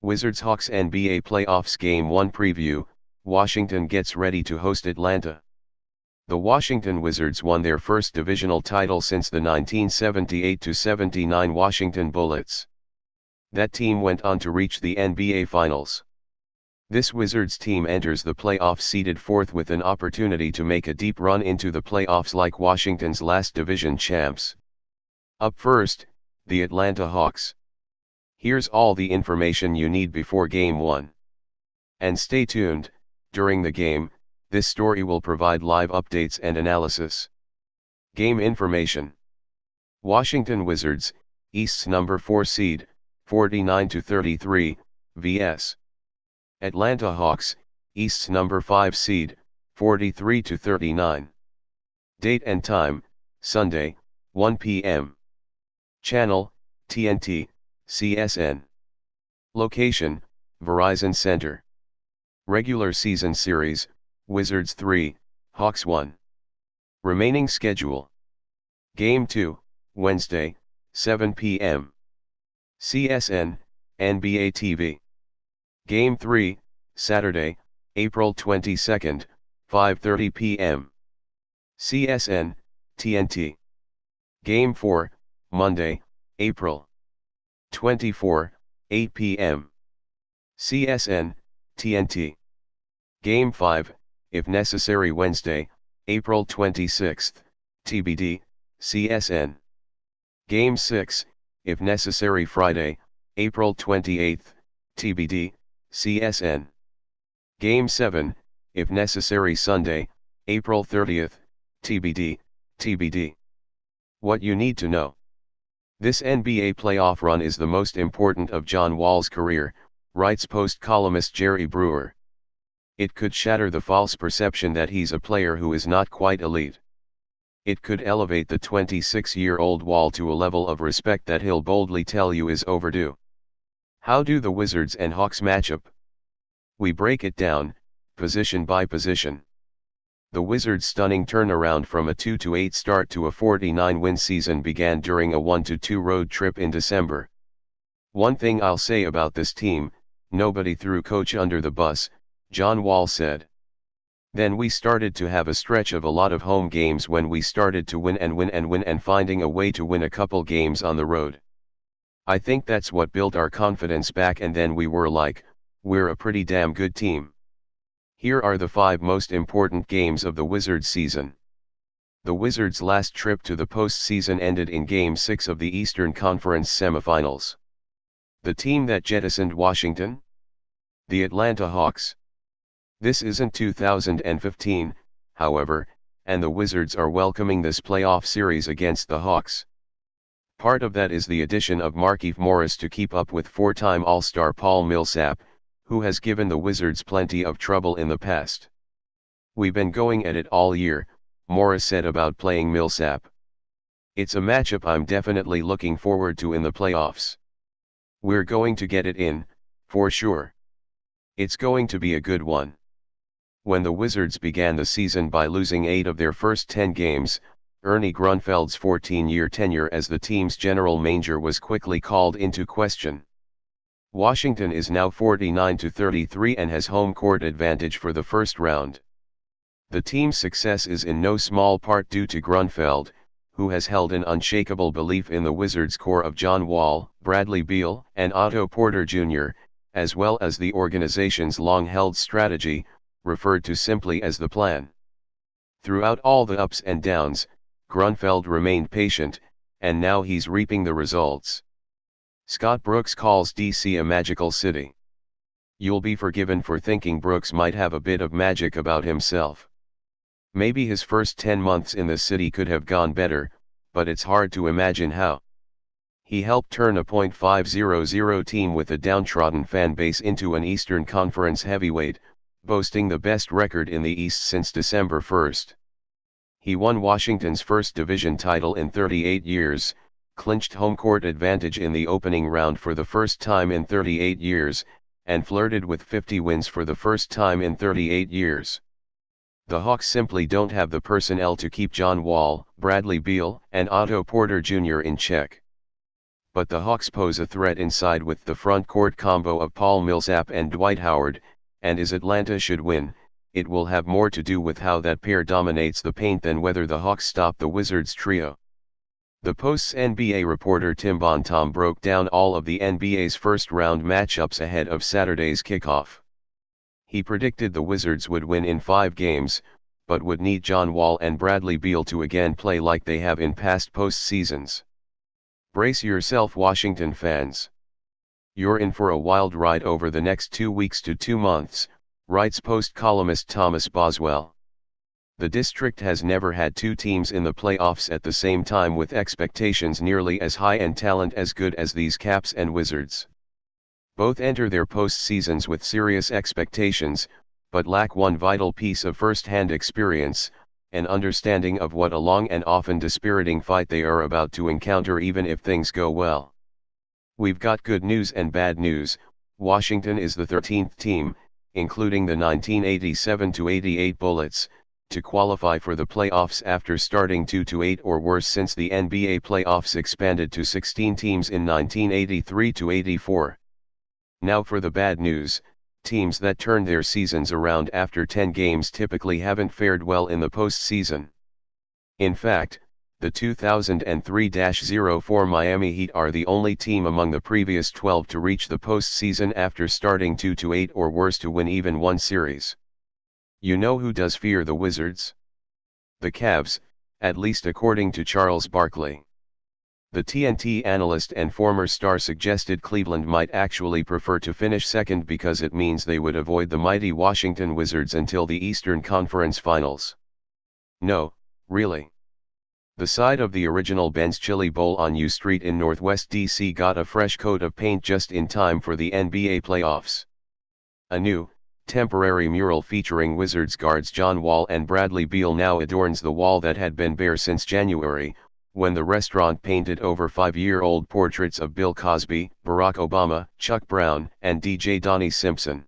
Wizards-Hawks NBA Playoffs Game 1 Preview. Washington gets ready to host Atlanta. The Washington Wizards won their first divisional title since the 1978-79 Washington Bullets. That team went on to reach the NBA Finals. This Wizards team enters the playoffs seeded fourth with an opportunity to make a deep run into the playoffs like Washington's last division champs. Up first, the Atlanta Hawks. Here's all the information you need before Game 1. And stay tuned, during the game, this story will provide live updates and analysis. Game information. Washington Wizards, East's number 4 seed, 49-33, vs. Atlanta Hawks, East's number 5 seed, 43-39. Date and time, Sunday, 1 p.m. Channel, TNT, CSN. Location, Verizon Center. Regular season series, Wizards 3, Hawks 1. Remaining schedule. Game 2, Wednesday, 7 p.m. CSN, NBA TV. Game 3, Saturday, April 22, 5:30 p.m. CSN, TNT. Game 4, Monday, April 24, 8 p.m. CSN, TNT. Game 5, if necessary Wednesday, April 26, TBD, CSN. Game 6, if necessary Friday, April 28, TBD, CSN. Game 7, if necessary Sunday, April 30, TBD, TBD. What you need to know. This NBA playoff run is the most important of John Wall's career, writes Post columnist Jerry Brewer. It could shatter the false perception that he's a player who is not quite elite. It could elevate the 26-year-old Wall to a level of respect that he'll boldly tell you is overdue. How do the Wizards and Hawks match up? We break it down, position by position. The Wizards' stunning turnaround from a 2-8 start to a 49-win season began during a 1-2 road trip in December. One thing I'll say about this team, nobody threw coach under the bus, John Wall said. Then we started to have a stretch of a lot of home games when we started to win and finding a way to win a couple games on the road. I think that's what built our confidence back, and then we were like, we're a pretty damn good team. Here are the 5 most important games of the Wizards season. The Wizards' last trip to the postseason ended in Game 6 of the Eastern Conference semifinals. The team that jettisoned Washington? The Atlanta Hawks. This isn't 2015, however, and the Wizards are welcoming this playoff series against the Hawks. Part of that is the addition of Markieff Morris to keep up with 4-time All-Star Paul Millsap, who has given the Wizards plenty of trouble in the past. We've been going at it all year, Morris said about playing Millsap. It's a matchup I'm definitely looking forward to in the playoffs. We're going to get it in, for sure. It's going to be a good one. When the Wizards began the season by losing 8 of their first 10 games, Ernie Grunfeld's 14-year tenure as the team's general manager was quickly called into question. Washington is now 49-33 and has home court advantage for the first round. The team's success is in no small part due to Grunfeld, who has held an unshakable belief in the Wizards' core of John Wall, Bradley Beal, and Otto Porter Jr., as well as the organization's long-held strategy, referred to simply as the plan. Throughout all the ups and downs, Grunfeld remained patient, and now he's reaping the results. Scott Brooks calls DC a magical city. You'll be forgiven for thinking Brooks might have a bit of magic about himself. Maybe his first 10 months in the city could have gone better, but it's hard to imagine how. He helped turn a .500 team with a downtrodden fan base into an Eastern Conference heavyweight, boasting the best record in the East since December 1. He won Washington's first division title in 38 years, clinched home court advantage in the opening round for the first time in 38 years, and flirted with 50 wins for the first time in 38 years. The Hawks simply don't have the personnel to keep John Wall, Bradley Beal, and Otto Porter Jr. in check. but the Hawks pose a threat inside with the front court combo of Paul Millsap and Dwight Howard, and as Atlanta should win, it will have more to do with how that pair dominates the paint than whether the Hawks stop the Wizards trio. The Post's NBA reporter Tim Bontemps broke down all of the NBA's first-round matchups ahead of Saturday's kickoff. He predicted the Wizards would win in 5 games, but would need John Wall and Bradley Beal to again play like they have in past postseasons. Brace yourself, Washington fans. You're in for a wild ride over the next 2 weeks to 2 months, writes Post columnist Thomas Boswell. The district has never had 2 teams in the playoffs at the same time with expectations nearly as high and talent as good as these Caps and Wizards. Both enter their postseasons with serious expectations, but lack one vital piece of first-hand experience, an understanding of what a long and often dispiriting fight they are about to encounter even if things go well. We've got good news and bad news. Washington is the 13th team, including the 1987-88 Bullets, to qualify for the playoffs after starting 2-8 or worse since the NBA playoffs expanded to 16 teams in 1983-84. Now for the bad news, teams that turn their seasons around after 10 games typically haven't fared well in the postseason. In fact, the 2003-04 Miami Heat are the only team among the previous 12 to reach the postseason after starting 2-8 or worse to win even one series. You know who does fear the Wizards? The Cavs, at least according to Charles Barkley. The TNT analyst and former star suggested Cleveland might actually prefer to finish second because it means they would avoid the mighty Washington Wizards until the Eastern Conference Finals. No, really. The side of the original Ben's Chili Bowl on U Street in Northwest DC got a fresh coat of paint just in time for the NBA playoffs. A new, temporary mural featuring Wizards guards John Wall and Bradley Beal now adorns the wall that had been bare since January, when the restaurant painted over 5-year-old portraits of Bill Cosby, Barack Obama, Chuck Brown, and DJ Donnie Simpson.